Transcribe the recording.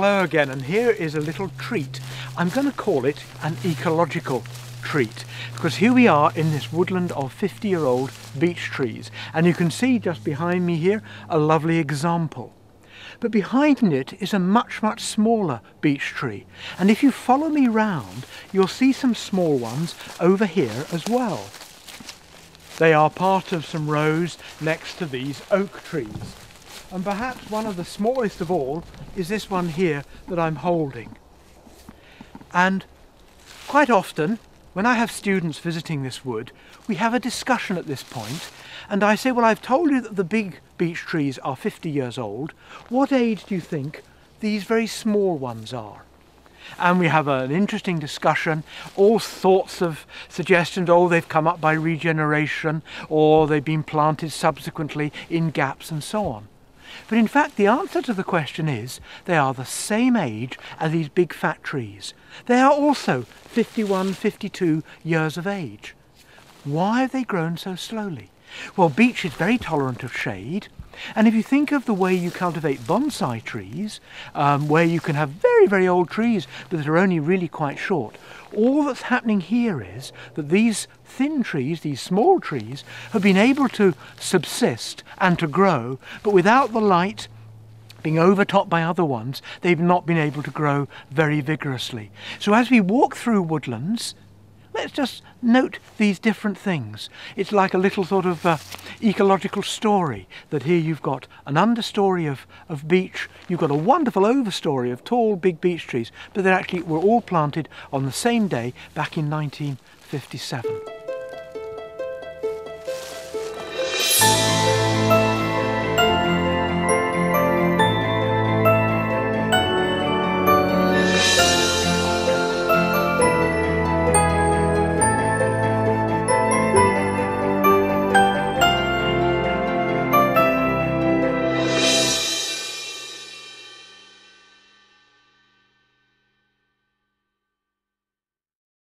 Hello again, and here is a little treat. I'm going to call it an ecological treat, because here we are in this woodland of 50-year-old beech trees, and you can see just behind me here a lovely example. But behind it is a much smaller beech tree, and if you follow me round you'll see some small ones over here as well. They are part of some rows next to these oak trees. And perhaps one of the smallest of all is this one here that I'm holding. And quite often, when I have students visiting this wood, we have a discussion at this point, and I say, well, I've told you that the big beech trees are 50 years old. What age do you think these very small ones are? And we have an interesting discussion, all sorts of suggestions. Oh, they've come up by regeneration, or they've been planted subsequently in gaps and so on. But in fact, the answer to the question is they are the same age as these big fat trees. They are also 51, 52 years of age. Why have they grown so slowly? Well, beech is very tolerant of shade, and if you think of the way you cultivate bonsai trees, where you can have very old trees but that are only really quite short, all that's happening here is that these thin trees, these small trees, have been able to subsist and to grow, but without the light being overtopped by other ones, they've not been able to grow very vigorously. So as we walk through woodlands, let's just note these different things. It's like a little sort of ecological story, that here you've got an understory of beech, you've got a wonderful overstory of tall big beech trees, but they actually were all planted on the same day back in 1957.